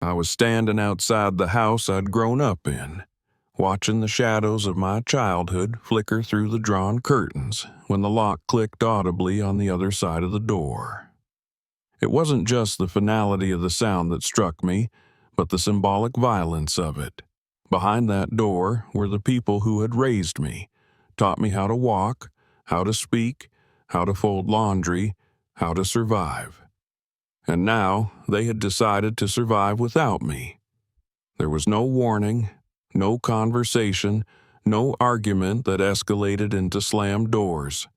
I was standing outside the house I'd grown up in, watching the shadows of my childhood flicker through the drawn curtains when the lock clicked audibly on the other side of the door. It wasn't just the finality of the sound that struck me, but the symbolic violence of it. Behind that door were the people who had raised me, taught me how to walk, how to speak, how to fold laundry, how to survive. And now they had decided to survive without me. There was no warning, no conversation, no argument that escalated into slammed doors.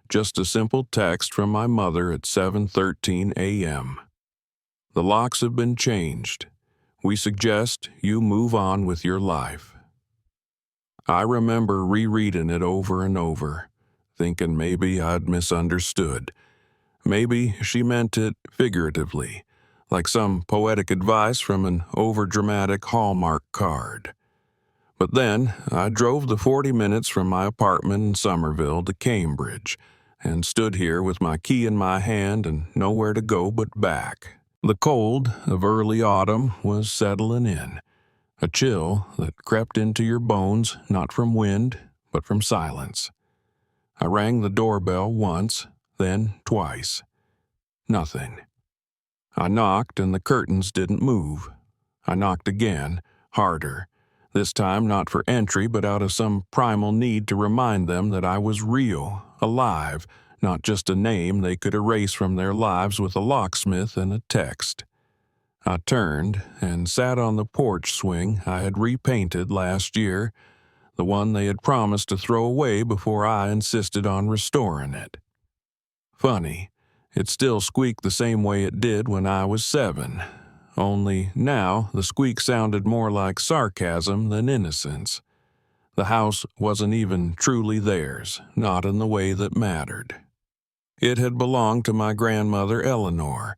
Just a simple text from my mother at 7:13 a.m. The locks have been changed. We suggest you move on with your life. I remember rereading it over and over, thinking maybe I'd misunderstood. Maybe she meant it figuratively, like some poetic advice from an overdramatic Hallmark card. But then I drove the 40 minutes from my apartment in Somerville to Cambridge and stood here with my key in my hand and nowhere to go but back. The cold of early autumn was settling in, a chill that crept into your bones not from wind but from silence. I rang the doorbell once, then twice. Nothing. I knocked and the curtains didn't move. I knocked again, harder, this time not for entry but out of some primal need to remind them that I was real, alive, not just a name they could erase from their lives with a locksmith and a text. I turned and sat on the porch swing I had repainted last year, the one they had promised to throw away before I insisted on restoring it. Funny, it still squeaked the same way it did when I was 7, only now the squeak sounded more like sarcasm than innocence. The house wasn't even truly theirs, not in the way that mattered. It had belonged to my grandmother Eleanor,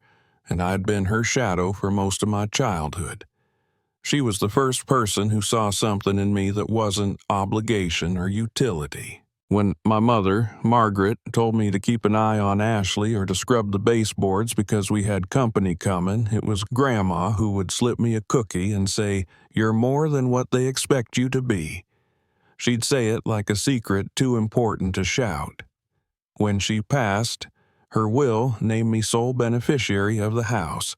and I'd been her shadow for most of my childhood. She was the first person who saw something in me that wasn't obligation or utility. When my mother, Margaret, told me to keep an eye on Ashley or to scrub the baseboards because we had company coming, it was Grandma who would slip me a cookie and say, "You're more than what they expect you to be." She'd say it like a secret too important to shout. When she passed, her will named me sole beneficiary of the house.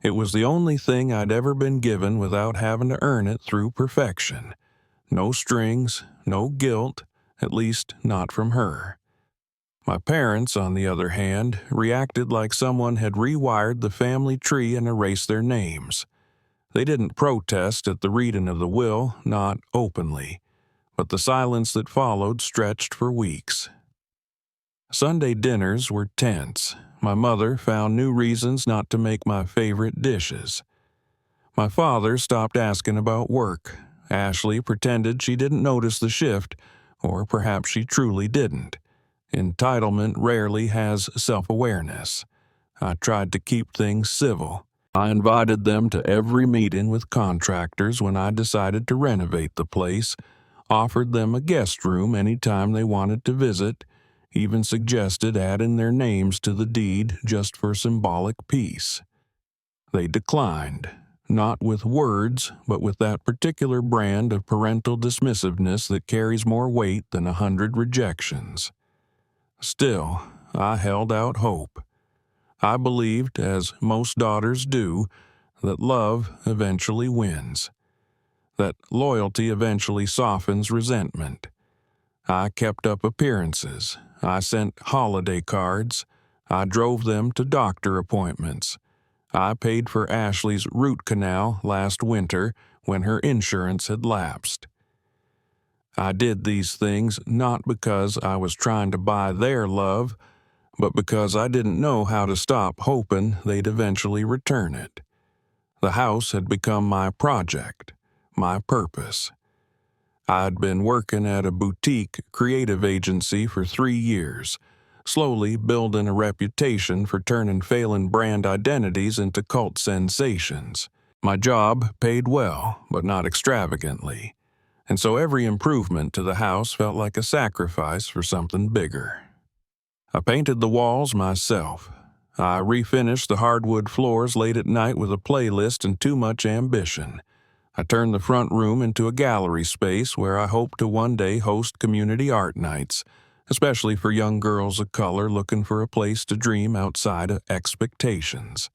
It was the only thing I'd ever been given without having to earn it through perfection. No strings, no guilt, at least not from her. My parents, on the other hand, reacted like someone had rewired the family tree and erased their names. They didn't protest at the reading of the will, not openly, but the silence that followed stretched for weeks. Sunday dinners were tense. My mother found new reasons not to make my favorite dishes. My father stopped asking about work. Ashley pretended she didn't notice the shift, or perhaps she truly didn't. Entitlement rarely has self-awareness. I tried to keep things civil. I invited them to every meeting with contractors when I decided to renovate the place, offered them a guest room anytime they wanted to visit, even suggested adding their names to the deed just for symbolic peace. They declined, not with words, but with that particular brand of parental dismissiveness that carries more weight than 100 rejections. Still, I held out hope. I believed, as most daughters do, that love eventually wins, that loyalty eventually softens resentment. I kept up appearances. I sent holiday cards. I drove them to doctor appointments. I paid for Ashley's root canal last winter when her insurance had lapsed. I did these things not because I was trying to buy their love, but because I didn't know how to stop hoping they'd eventually return it. The house had become my project, my purpose. I'd been working at a boutique creative agency for 3 years, slowly building a reputation for turning failing brand identities into cult sensations. My job paid well, but not extravagantly, and so every improvement to the house felt like a sacrifice for something bigger. I painted the walls myself. I refinished the hardwood floors late at night with a playlist and too much ambition. I turned the front room into a gallery space where I hope to one day host community art nights, especially for young girls of color looking for a place to dream outside of expectations.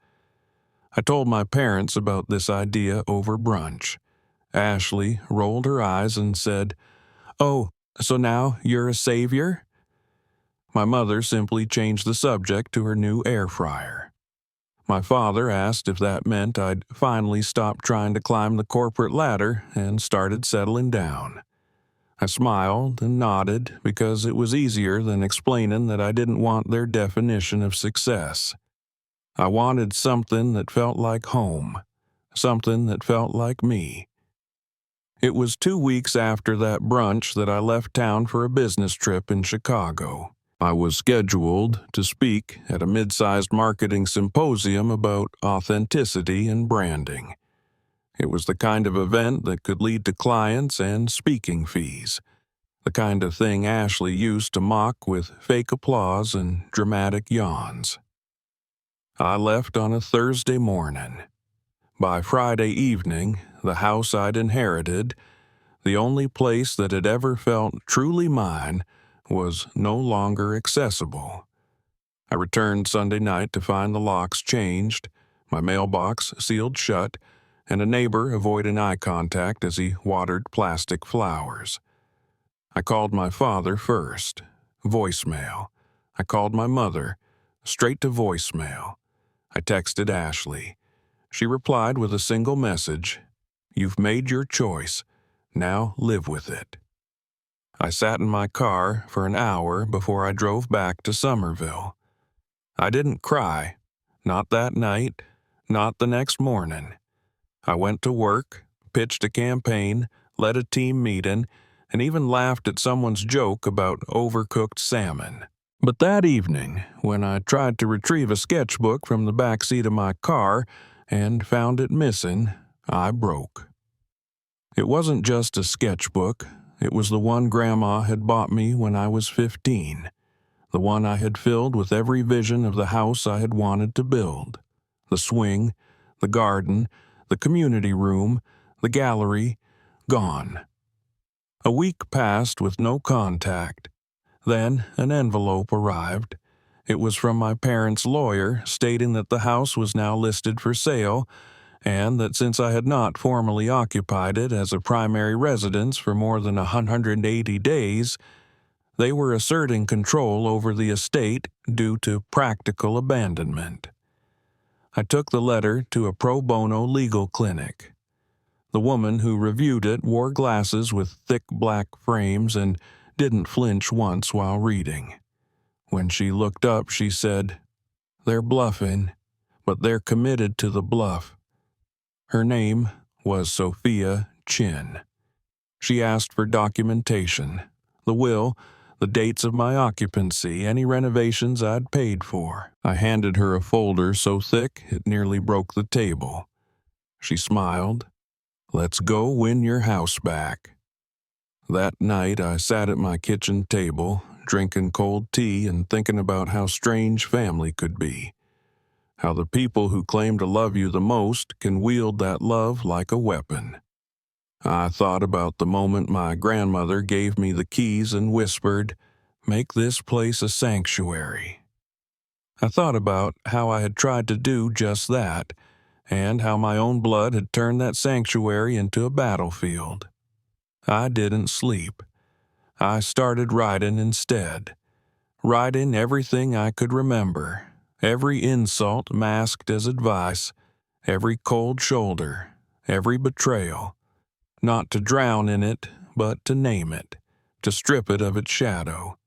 I told my parents about this idea over brunch. Ashley rolled her eyes and said, "Oh, so now you're a savior?" My mother simply changed the subject to her new air fryer. My father asked if that meant I'd finally stopped trying to climb the corporate ladder and started settling down. I smiled and nodded because it was easier than explaining that I didn't want their definition of success. I wanted something that felt like home, something that felt like me. It was 2 weeks after that brunch that I left town for a business trip in Chicago. I was scheduled to speak at a mid-sized marketing symposium about authenticity and branding. It was the kind of event that could lead to clients and speaking fees, the kind of thing Ashley used to mock with fake applause and dramatic yawns. I left on a Thursday morning. By Friday evening, the house I'd inherited, the only place that had ever felt truly mine, was no longer accessible. I returned Sunday night to find the locks changed, my mailbox sealed shut, and a neighbor avoiding eye contact as he watered plastic flowers. I called my father first, voicemail. I called my mother, straight to voicemail. I texted Ashley. She replied with a single message, "You've made your choice. Now live with it." I sat in my car for an hour before I drove back to Somerville. I didn't cry, not that night, not the next morning. I went to work, pitched a campaign, led a team meeting, and even laughed at someone's joke about overcooked salmon. But that evening, when I tried to retrieve a sketchbook from the back seat of my car and found it missing, I broke. It wasn't just a sketchbook. It was the one Grandma had bought me when I was 15, the one I had filled with every vision of the house I had wanted to build. The swing, the garden, the community room, the gallery, gone. A week passed with no contact. Then an envelope arrived. It was from my parents' lawyer stating that the house was now listed for sale, and that since I had not formally occupied it as a primary residence for more than 180 days, they were asserting control over the estate due to practical abandonment. I took the letter to a pro bono legal clinic. The woman who reviewed it wore glasses with thick black frames and didn't flinch once while reading. When she looked up, she said, "They're bluffing, but they're committed to the bluff." Her name was Sophia Chin. She asked for documentation, the will, the dates of my occupancy, any renovations I'd paid for. I handed her a folder so thick it nearly broke the table. She smiled. "Let's go win your house back." That night I sat at my kitchen table, drinking cold tea and thinking about how strange family could be. How the people who claim to love you the most can wield that love like a weapon. I thought about the moment my grandmother gave me the keys and whispered, "Make this place a sanctuary." I thought about how I had tried to do just that, and how my own blood had turned that sanctuary into a battlefield. I didn't sleep. I started writing instead. Writing everything I could remember. Every insult masked as advice, every cold shoulder, every betrayal. Not to drown in it, but to name it, to strip it of its shadow.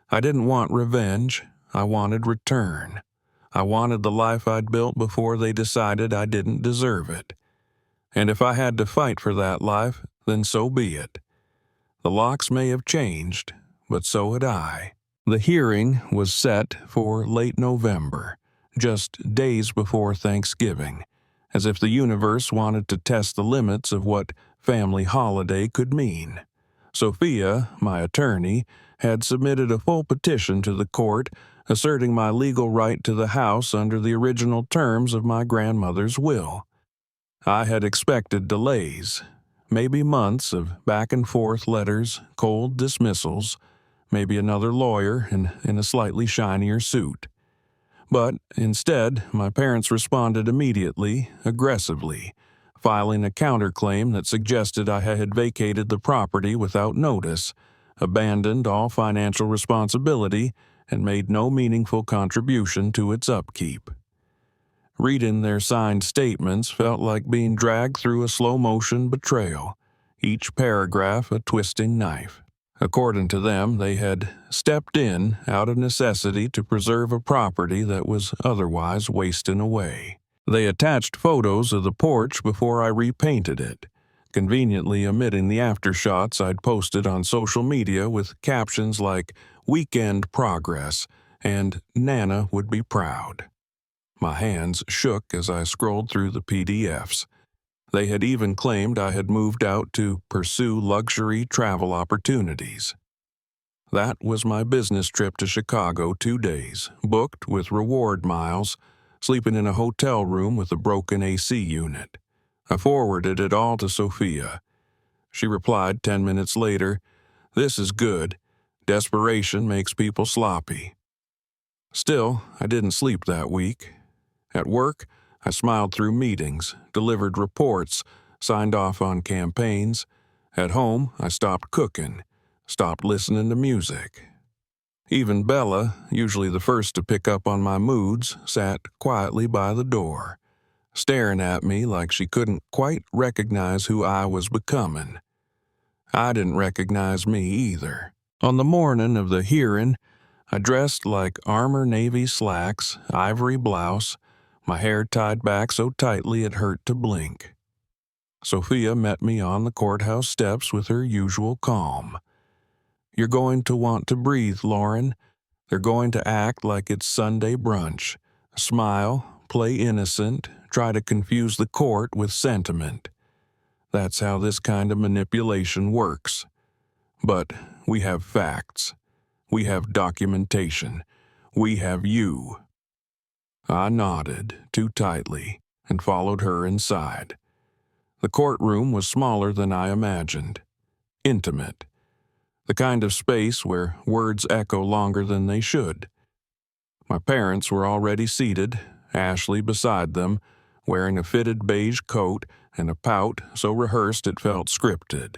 I didn't want revenge, I wanted return. I wanted the life I'd built before they decided I didn't deserve it. And if I had to fight for that life, then so be it. The locks may have changed, but so had I. The hearing was set for late November, just days before Thanksgiving, as if the universe wanted to test the limits of what family holiday could mean. Sophia, my attorney, had submitted a full petition to the court asserting my legal right to the house under the original terms of my grandmother's will. I had expected delays, maybe months of back-and-forth letters, cold dismissals, maybe another lawyer in a slightly shinier suit. But instead, my parents responded immediately, aggressively, filing a counterclaim that suggested I had vacated the property without notice, abandoned all financial responsibility, and made no meaningful contribution to its upkeep. Reading their signed statements felt like being dragged through a slow-motion betrayal, each paragraph a twisting knife. According to them, they had stepped in out of necessity to preserve a property that was otherwise wasting away. They attached photos of the porch before I repainted it, conveniently omitting the aftershots I'd posted on social media with captions like "Weekend Progress" and "Nana would be proud." My hands shook as I scrolled through the PDFs. They had even claimed I had moved out to pursue luxury travel opportunities. That was my business trip to Chicago, 2 days, booked with reward miles, sleeping in a hotel room with a broken AC unit. I forwarded it all to Sophia. She replied 10 minutes later, "This is good. Desperation makes people sloppy." Still, I didn't sleep that week. At work, I smiled through meetings, delivered reports, signed off on campaigns. At home, I stopped cooking, stopped listening to music. Even Bella, usually the first to pick up on my moods, sat quietly by the door, staring at me like she couldn't quite recognize who I was becoming. I didn't recognize me either. On the morning of the hearing, I dressed like armor navy slacks, ivory blouse, my hair tied back so tightly it hurt to blink. Sophia met me on the courthouse steps with her usual calm. "You're going to want to breathe, Lauren. They're going to act like it's Sunday brunch. Smile, play innocent, try to confuse the court with sentiment. That's how this kind of manipulation works. But we have facts. We have documentation. We have you." I nodded, too tightly, and followed her inside. The courtroom was smaller than I imagined. Intimate. The kind of space where words echo longer than they should. My parents were already seated, Ashley beside them, wearing a fitted beige coat and a pout so rehearsed it felt scripted.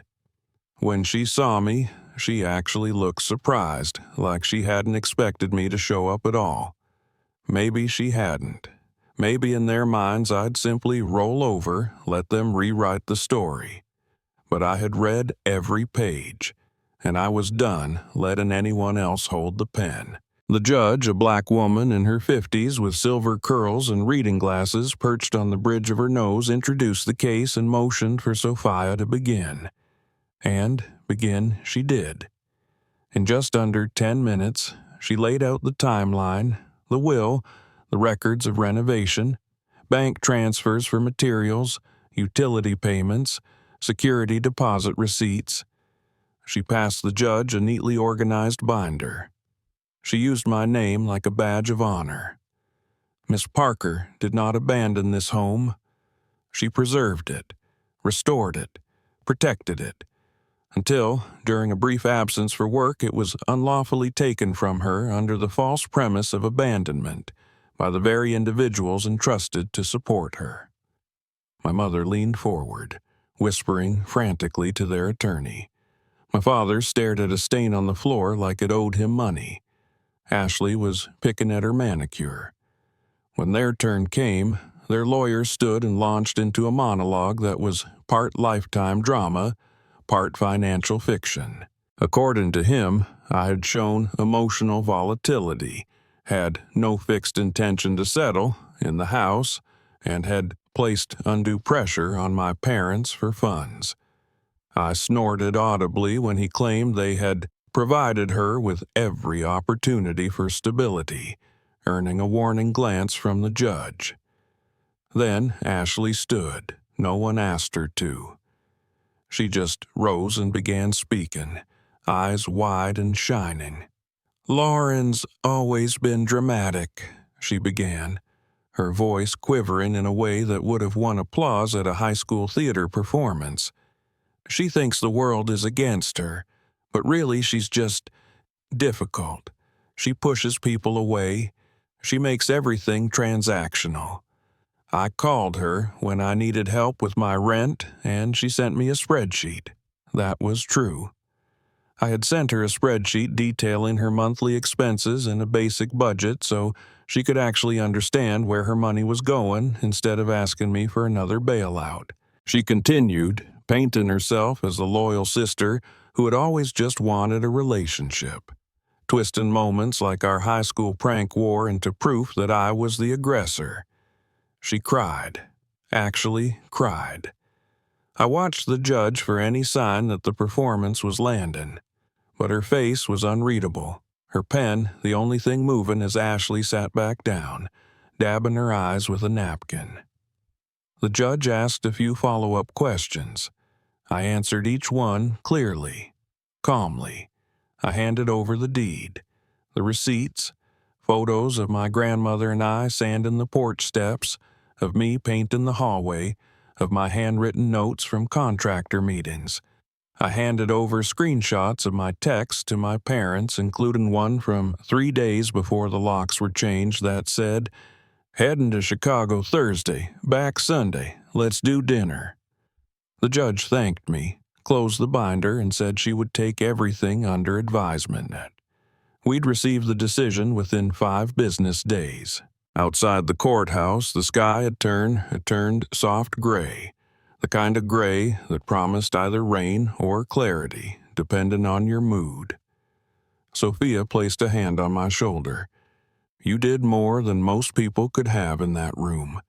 When she saw me, she actually looked surprised, like she hadn't expected me to show up at all. Maybe she hadn't. Maybe in their minds I'd simply roll over, let them rewrite the story. But I had read every page, and I was done letting anyone else hold the pen. The judge, a black woman in her 50s with silver curls and reading glasses perched on the bridge of her nose, introduced the case and motioned for Sophia to begin. And begin she did. In just under 10 minutes, she laid out the timeline, the will, the records of renovation, bank transfers for materials, utility payments, security deposit receipts. She passed the judge a neatly organized binder. She used my name like a badge of honor. Miss Parker did not abandon this home. She preserved it, restored it, protected it, until, during a brief absence for work, it was unlawfully taken from her under the false premise of abandonment by the very individuals entrusted to support her. My mother leaned forward, whispering frantically to their attorney. My father stared at a stain on the floor like it owed him money. Ashley was picking at her manicure. When their turn came, their lawyer stood and launched into a monologue that was part lifetime drama, part financial fiction. According to him, I had shown emotional volatility, had no fixed intention to settle in the house, and had placed undue pressure on my parents for funds. I snorted audibly when he claimed they had provided her with every opportunity for stability, earning a warning glance from the judge. Then Ashley stood. No one asked her to. She just rose and began speaking, eyes wide and shining. "Lauren's always been dramatic," she began, her voice quivering in a way that would have won applause at a high school theater performance. "She thinks the world is against her, but really she's just difficult. She pushes people away. She makes everything transactional. I called her when I needed help with my rent, and she sent me a spreadsheet. That was true. I had sent her a spreadsheet detailing her monthly expenses and a basic budget so she could actually understand where her money was going instead of asking me for another bailout. She continued, painting herself as the loyal sister who had always just wanted a relationship, twisting moments like our high school prank war into proof that I was the aggressor. She cried. Actually cried. I watched the judge for any sign that the performance was landing, but her face was unreadable, her pen the only thing moving as Ashley sat back down, dabbing her eyes with a napkin. The judge asked a few follow-up questions. I answered each one clearly, calmly. I handed over the deed, the receipts, photos of my grandmother and I sanding the porch steps, of me painting the hallway, of my handwritten notes from contractor meetings. I handed over screenshots of my texts to my parents, including one from 3 days before the locks were changed that said, "Heading to Chicago Thursday, back Sunday, let's do dinner." The judge thanked me, closed the binder, and said she would take everything under advisement. We'd receive the decision within 5 business days. Outside the courthouse, the sky had turned soft gray, the kind of gray that promised either rain or clarity, depending on your mood. Sophia placed a hand on my shoulder. "You did more than most people could have in that room.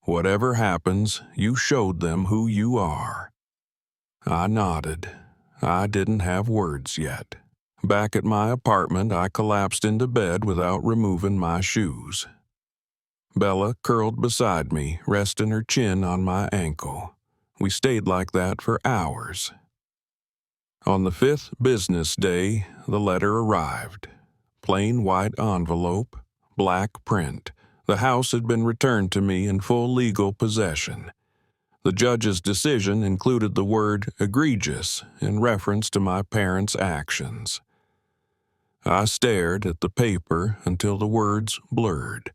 Whatever happens, you showed them who you are." I nodded. I didn't have words yet. Back at my apartment, I collapsed into bed without removing my shoes. Bella curled beside me, resting her chin on my ankle. We stayed like that for hours. On the 5th business day, the letter arrived. Plain white envelope, black print. The house had been returned to me in full legal possession. The judge's decision included the word egregious in reference to my parents' actions. I stared at the paper until the words blurred.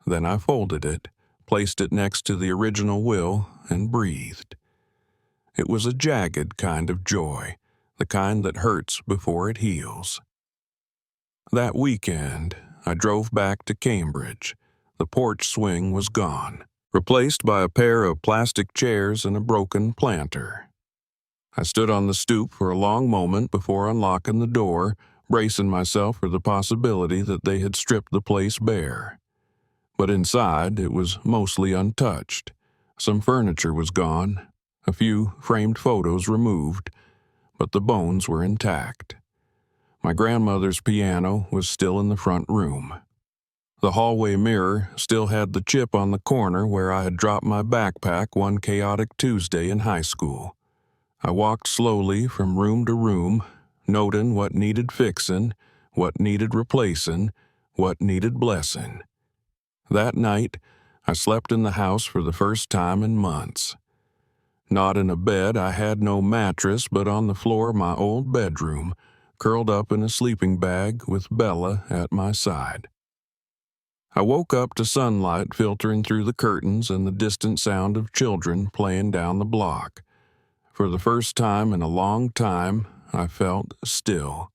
Then I folded it, placed it next to the original will, and breathed. It was a jagged kind of joy, the kind that hurts before it heals. That weekend, I drove back to Cambridge. The porch swing was gone, replaced by a pair of plastic chairs and a broken planter. I stood on the stoop for a long moment before unlocking the door, bracing myself for the possibility that they had stripped the place bare. But inside, it was mostly untouched. Some furniture was gone, a few framed photos removed, but the bones were intact. My grandmother's piano was still in the front room. The hallway mirror still had the chip on the corner where I had dropped my backpack one chaotic Tuesday in high school. I walked slowly from room to room, noting what needed fixing, what needed replacing, what needed blessing. That night, I slept in the house for the first time in months. Not in a bed, I had no mattress, but on the floor of my old bedroom, curled up in a sleeping bag with Bella at my side. I woke up to sunlight filtering through the curtains and the distant sound of children playing down the block. For the first time in a long time, I felt still.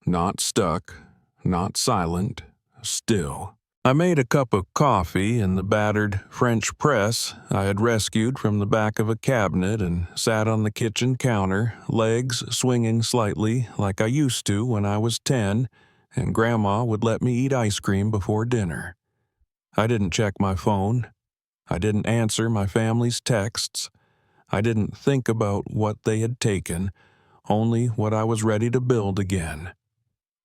Not stuck, not silent, still. I made a cup of coffee in the battered French press I had rescued from the back of a cabinet and sat on the kitchen counter, legs swinging slightly like I used to when I was 10, and Grandma would let me eat ice cream before dinner. I didn't check my phone. I didn't answer my family's texts. I didn't think about what they had taken, only what I was ready to build again.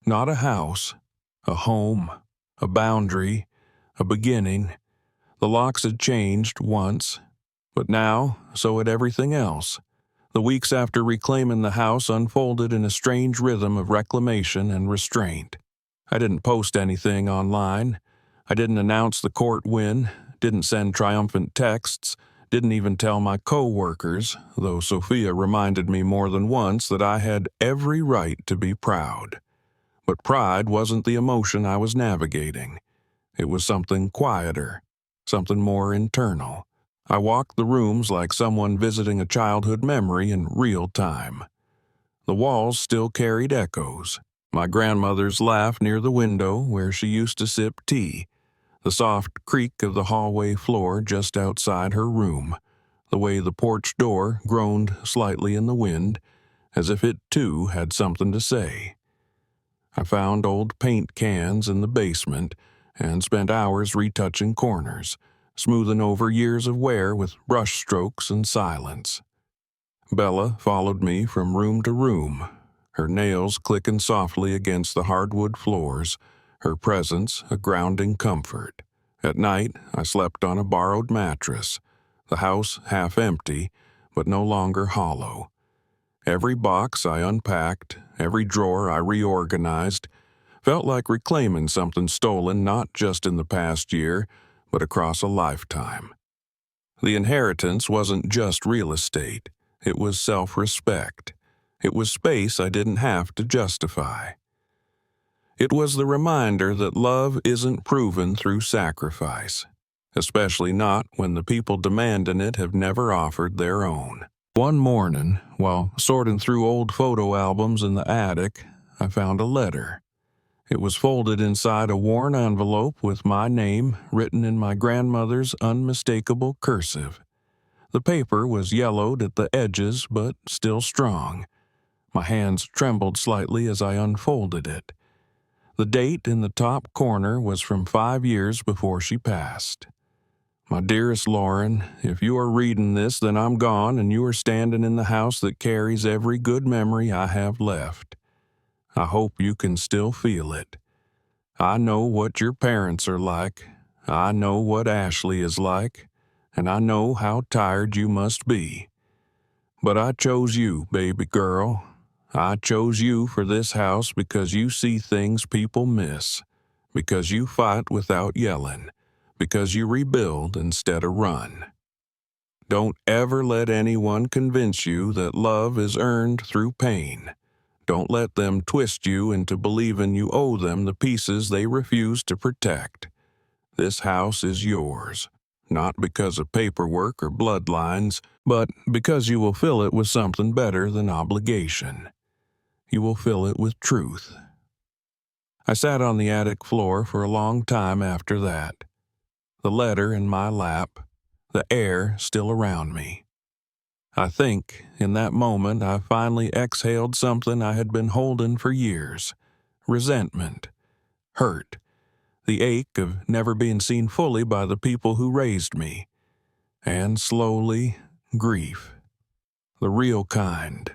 Not a house, a home, a boundary, a beginning. The locks had changed once, but now so had everything else. The weeks after reclaiming the house unfolded in a strange rhythm of reclamation and restraint. I didn't post anything online. I didn't announce the court win, didn't send triumphant texts, didn't even tell my co-workers, though Sophia reminded me more than once that I had every right to be proud. But pride wasn't the emotion I was navigating. It was something quieter, something more internal. I walked the rooms like someone visiting a childhood memory in real time. The walls still carried echoes. My grandmother's laugh near the window where she used to sip tea, the soft creak of the hallway floor just outside her room, the way the porch door groaned slightly in the wind, as if it too had something to say. I found old paint cans in the basement and spent hours retouching corners, smoothing over years of wear with brush strokes and silence. Bella followed me from room to room, her nails clicking softly against the hardwood floors, her presence a grounding comfort. At night, I slept on a borrowed mattress, the house half empty, but no longer hollow. Every box I unpacked, every drawer I reorganized, felt like reclaiming something stolen not just in the past year, but across a lifetime. The inheritance wasn't just real estate. It was self-respect. It was space I didn't have to justify. It was the reminder that love isn't proven through sacrifice, especially not when the people demanding it have never offered their own. One morning, while sorting through old photo albums in the attic, I found a letter. It was folded inside a worn envelope with my name written in my grandmother's unmistakable cursive. The paper was yellowed at the edges, but still strong. My hands trembled slightly as I unfolded it. The date in the top corner was from 5 years before she passed. My dearest Lauren, if you are reading this, then I'm gone and you are standing in the house that carries every good memory I have left. I hope you can still feel it. I know what your parents are like. I know what Ashley is like. And I know how tired you must be. But I chose you, baby girl. I chose you for this house because you see things people miss, because you fight without yelling, because you rebuild instead of run. Don't ever let anyone convince you that love is earned through pain. Don't let them twist you into believing you owe them the pieces they refuse to protect. This house is yours. Not because of paperwork or bloodlines, but because you will fill it with something better than obligation. You will fill it with truth. I sat on the attic floor for a long time after that, the letter in my lap, the air still around me. I think, in that moment, I finally exhaled something I had been holding for years: resentment, hurt, the ache of never being seen fully by the people who raised me, and slowly, grief. The real kind.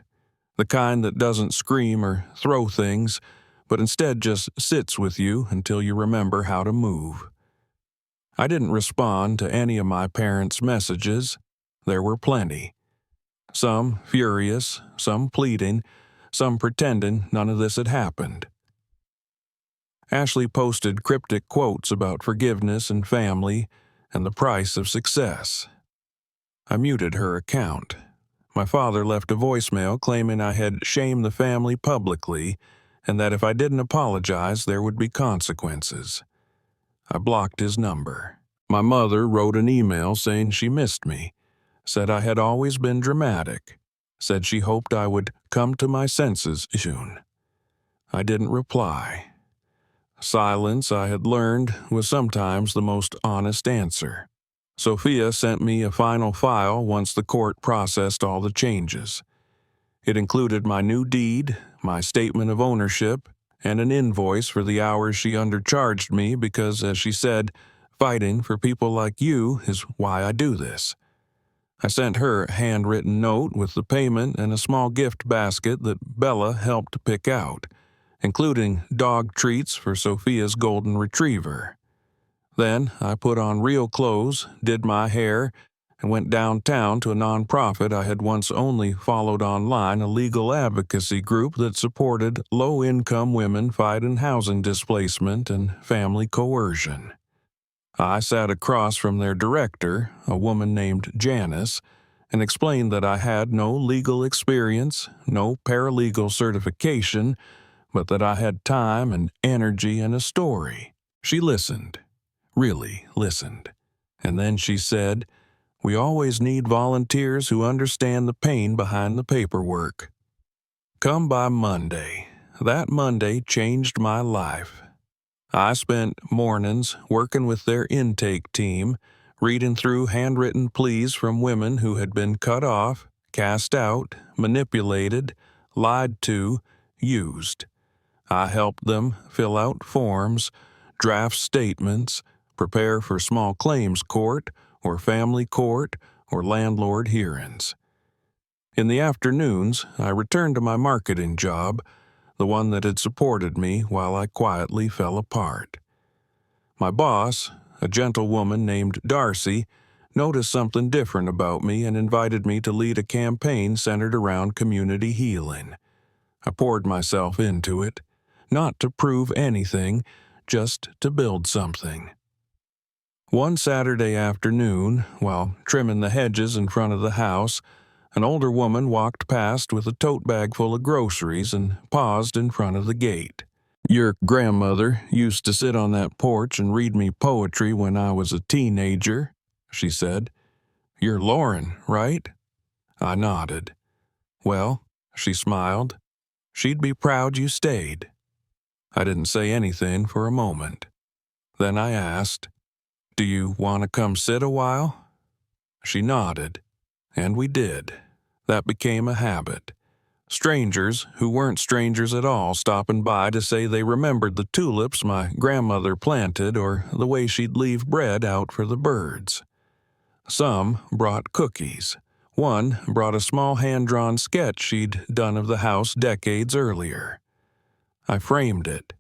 The kind that doesn't scream or throw things, but instead just sits with you until you remember how to move. I didn't respond to any of my parents' messages. There were plenty. Some furious, some pleading, some pretending none of this had happened. Ashley posted cryptic quotes about forgiveness and family and the price of success. I muted her account. My father left a voicemail claiming I had shamed the family publicly and that if I didn't apologize, there would be consequences. I blocked his number. My mother wrote an email saying she missed me, said I had always been dramatic, said she hoped I would come to my senses soon. I didn't reply. Silence, I had learned, was sometimes the most honest answer. Sophia sent me a final file once the court processed all the changes. It included my new deed, my statement of ownership, and an invoice for the hours she undercharged me because, as she said, fighting for people like you is why I do this. I sent her a handwritten note with the payment and a small gift basket that Bella helped pick out, including dog treats for Sophia's golden retriever. Then I put on real clothes, did my hair, and went downtown to a nonprofit I had once only followed online, a legal advocacy group that supported low-income women fighting housing displacement and family coercion. I sat across from their director, a woman named Janice, and explained that I had no legal experience, no paralegal certification, but that I had time and energy and a story. She listened, really listened, and then she said, "We always need volunteers who understand the pain behind the paperwork." Come by Monday. That Monday changed my life. I spent mornings working with their intake team, reading through handwritten pleas from women who had been cut off, cast out, manipulated, lied to, used. I helped them fill out forms, draft statements, prepare for small claims court or family court or landlord hearings. In the afternoons, I returned to my marketing job, the one that had supported me while I quietly fell apart. My boss, a gentlewoman named Darcy, noticed something different about me and invited me to lead a campaign centered around community healing. I poured myself into it, not to prove anything, just to build something. One Saturday afternoon, while trimming the hedges in front of the house, an older woman walked past with a tote bag full of groceries and paused in front of the gate. "Your grandmother used to sit on that porch and read me poetry when I was a teenager," she said. "You're Lauren, right?" I nodded. "Well," she smiled, "she'd be proud you stayed." I didn't say anything for a moment. Then I asked, "Do you want to come sit a while?" She nodded, and we did. That became a habit. Strangers, who weren't strangers at all, stopping by to say they remembered the tulips my grandmother planted or the way she'd leave bread out for the birds. Some brought cookies. One brought a small hand-drawn sketch she'd done of the house decades earlier. I framed it,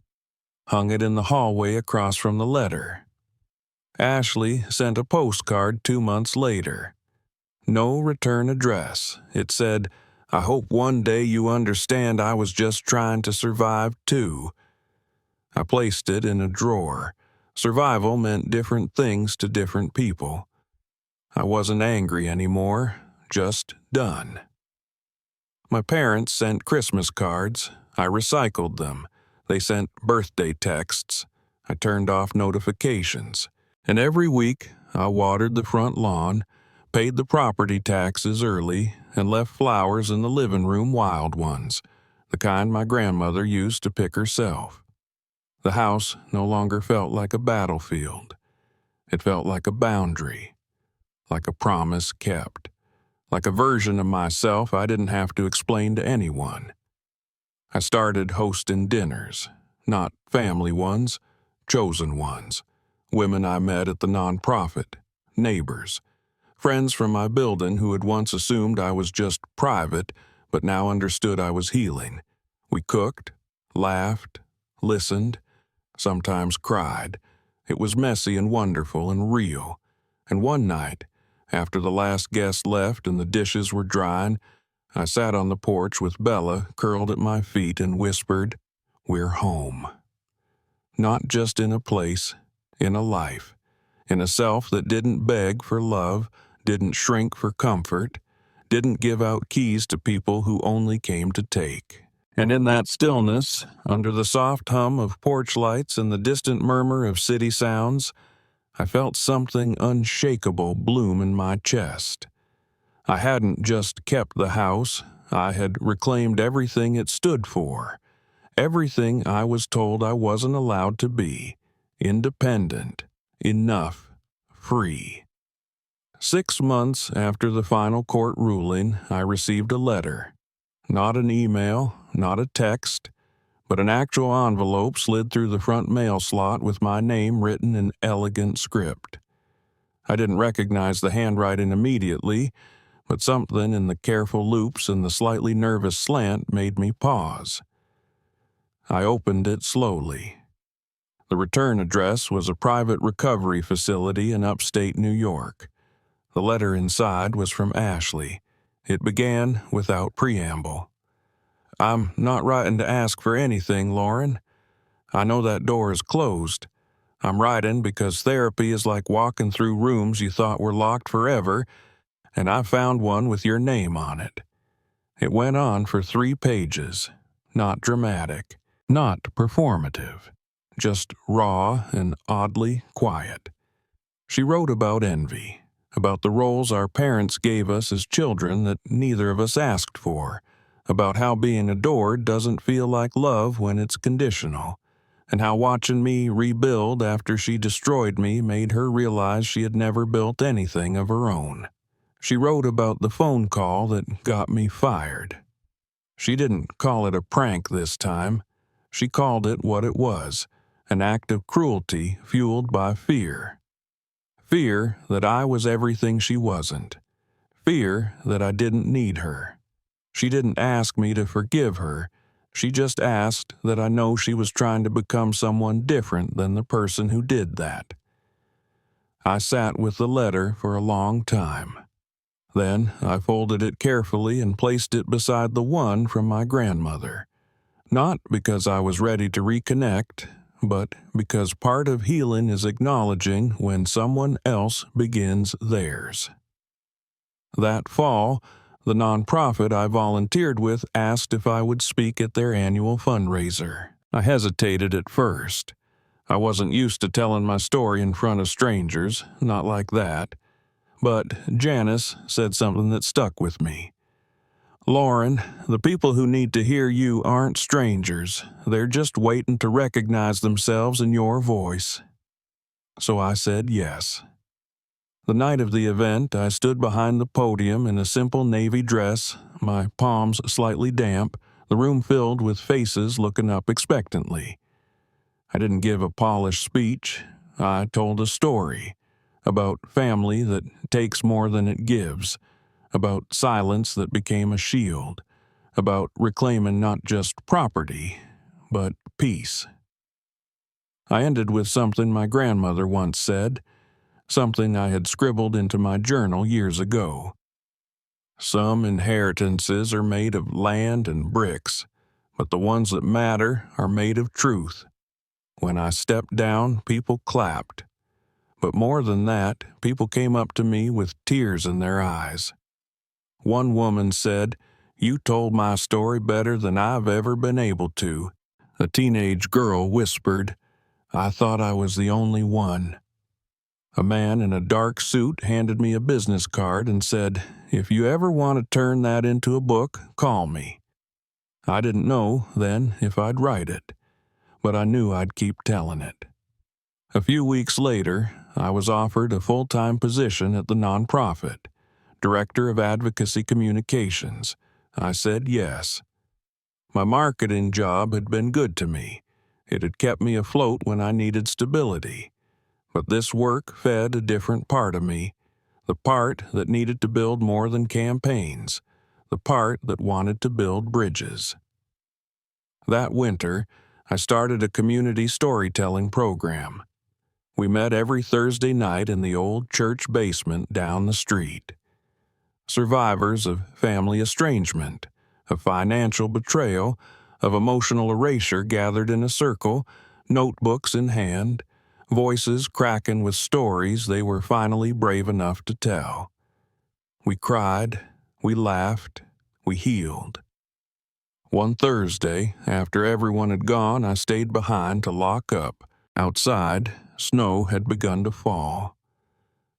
hung it in the hallway across from the letter. Ashley sent a postcard 2 months later. No return address. It said, "I hope one day you understand I was just trying to survive too." I placed it in a drawer. Survival meant different things to different people. I wasn't angry anymore, just done. My parents sent Christmas cards. I recycled them. They sent birthday texts. I turned off notifications. And every week, I watered the front lawn, paid the property taxes early, and left flowers in the living room, wild ones, the kind my grandmother used to pick herself. The house no longer felt like a battlefield. It felt like a boundary, like a promise kept, like a version of myself I didn't have to explain to anyone. I started hosting dinners, not family ones, chosen ones, women I met at the nonprofit, neighbors, friends from my building who had once assumed I was just private, but now understood I was healing. We cooked, laughed, listened, sometimes cried. It was messy and wonderful and real. And one night, after the last guest left and the dishes were drying, I sat on the porch with Bella curled at my feet and whispered, "We're home." Not just in a place, in a life, in a self that didn't beg for love, didn't shrink for comfort, didn't give out keys to people who only came to take. And in that stillness, under the soft hum of porch lights and the distant murmur of city sounds, I felt something unshakable bloom in my chest. I hadn't just kept the house, I had reclaimed everything it stood for, everything I was told I wasn't allowed to be: independent, enough, free. 6 months after the final court ruling, I received a letter. Not an email, not a text, but an actual envelope slid through the front mail slot with my name written in elegant script. I didn't recognize the handwriting immediately, but something in the careful loops and the slightly nervous slant made me pause. I opened it slowly. The return address was a private recovery facility in upstate New York. The letter inside was from Ashley. It began without preamble. "I'm not writing to ask for anything, Lauren. I know that door is closed. I'm writing because therapy is like walking through rooms you thought were locked forever, and I found one with your name on it." It went on for 3 pages. Not dramatic, not performative, just raw and oddly quiet. She wrote about envy, about the roles our parents gave us as children that neither of us asked for, about how being adored doesn't feel like love when it's conditional, and how watching me rebuild after she destroyed me made her realize she had never built anything of her own. She wrote about the phone call that got me fired. She didn't call it a prank this time. She called it what it was, an act of cruelty fueled by fear. Fear that I was everything she wasn't. Fear that I didn't need her. She didn't ask me to forgive her. She just asked that I know she was trying to become someone different than the person who did that. I sat with the letter for a long time. Then I folded it carefully and placed it beside the one from my grandmother. Not because I was ready to reconnect, but because part of healing is acknowledging when someone else begins theirs. That fall, the nonprofit I volunteered with asked if I would speak at their annual fundraiser. I hesitated at first. I wasn't used to telling my story in front of strangers, not like that. But Janice said something that stuck with me. "Lauren, the people who need to hear you aren't strangers. They're just waiting to recognize themselves in your voice." So I said yes. The night of the event, I stood behind the podium in a simple navy dress, my palms slightly damp, the room filled with faces looking up expectantly. I didn't give a polished speech. I told a story about family that takes more than it gives, about silence that became a shield, about reclaiming not just property, but peace. I ended with something my grandmother once said, something I had scribbled into my journal years ago. "Some inheritances are made of land and bricks, but the ones that matter are made of truth. When I stepped down, people clapped. But more than that, people came up to me with tears in their eyes. One woman said, 'You told my story better than I've ever been able to.' A teenage girl whispered, 'I thought I was the only one.' A man in a dark suit handed me a business card and said, 'If you ever want to turn that into a book, call me.' I didn't know then if I'd write it, but I knew I'd keep telling it. A few weeks later, I was offered a full-time position at the nonprofit, Director of Advocacy Communications. I said yes. My marketing job had been good to me. It had kept me afloat when I needed stability. But this work fed a different part of me, the part that needed to build more than campaigns, the part that wanted to build bridges. That winter, I started a community storytelling program. We met every Thursday night in the old church basement down the street. Survivors of family estrangement, of financial betrayal, of emotional erasure gathered in a circle, notebooks in hand, voices cracking with stories they were finally brave enough to tell. We cried, we laughed, we healed. One Thursday, after everyone had gone, I stayed behind to lock up. Outside, snow had begun to fall.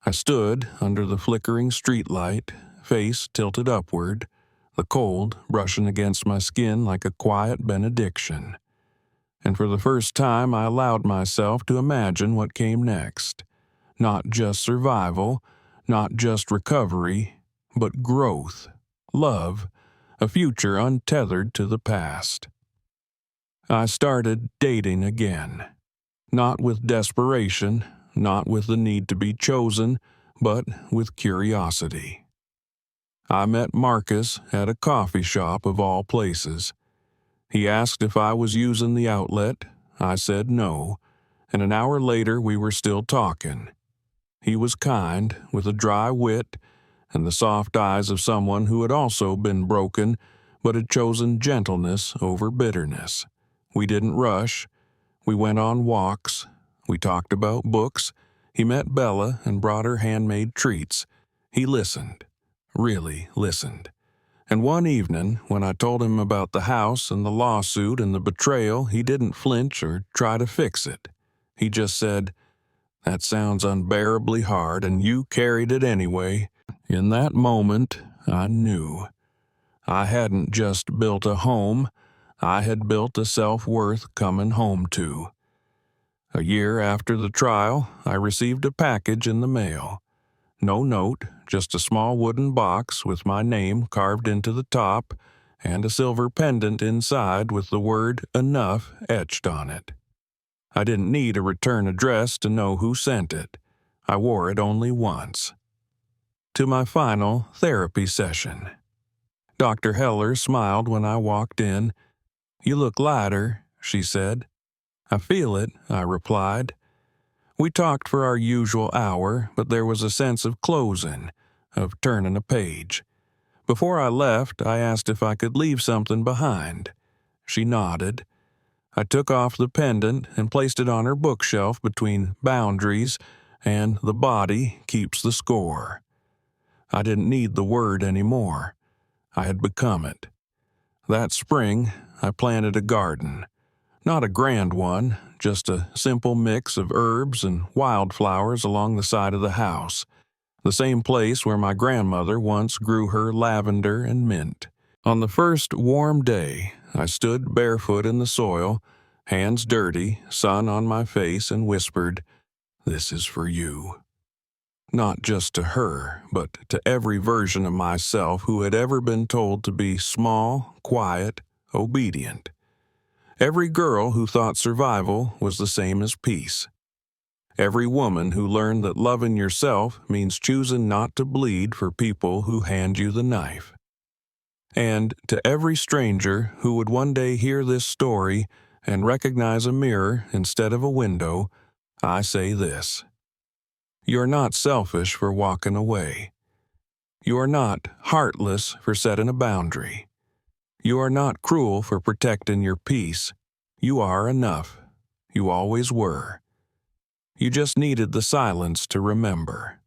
I stood under the flickering streetlight, face tilted upward, the cold brushing against my skin like a quiet benediction. And for the first time I allowed myself to imagine what came next. Not just survival, not just recovery, but growth, love, a future untethered to the past. I started dating again. Not with desperation, not with the need to be chosen, but with curiosity. I met Marcus at a coffee shop of all places. He asked if I was using the outlet. I said no, and an hour later we were still talking. He was kind, with a dry wit, and the soft eyes of someone who had also been broken, but had chosen gentleness over bitterness. We didn't rush. We went on walks. We talked about books. He met Bella and brought her handmade treats. He listened, really listened. And one evening, when I told him about the house and the lawsuit and the betrayal, he didn't flinch or try to fix it. He just said, "That sounds unbearably hard, and you carried it anyway." In that moment, I knew. I hadn't just built a home, I had built a self-worth coming home to. A year after the trial, I received a package in the mail. No note, just a small wooden box with my name carved into the top and a silver pendant inside with the word "Enough" etched on it. I didn't need a return address to know who sent it. I wore it only once. To my final therapy session. Dr. Heller smiled when I walked in. "You look lighter," she said. "I feel it," I replied. We talked for our usual hour, but there was a sense of closing, of turning a page. Before I left, I asked if I could leave something behind. She nodded. I took off the pendant and placed it on her bookshelf between Boundaries and The Body Keeps the Score. I didn't need the word anymore. I had become it. That spring, I planted a garden. Not a grand one, just a simple mix of herbs and wildflowers along the side of the house, the same place where my grandmother once grew her lavender and mint. On the first warm day, I stood barefoot in the soil, hands dirty, sun on my face, and whispered, "This is for you." Not just to her, but to every version of myself who had ever been told to be small, quiet, obedient. Every girl who thought survival was the same as peace. Every woman who learned that loving yourself means choosing not to bleed for people who hand you the knife. And to every stranger who would one day hear this story and recognize a mirror instead of a window, I say this. You're not selfish for walking away. You are not heartless for setting a boundary. You are not cruel for protecting your peace. You are enough. You always were. You just needed the silence to remember.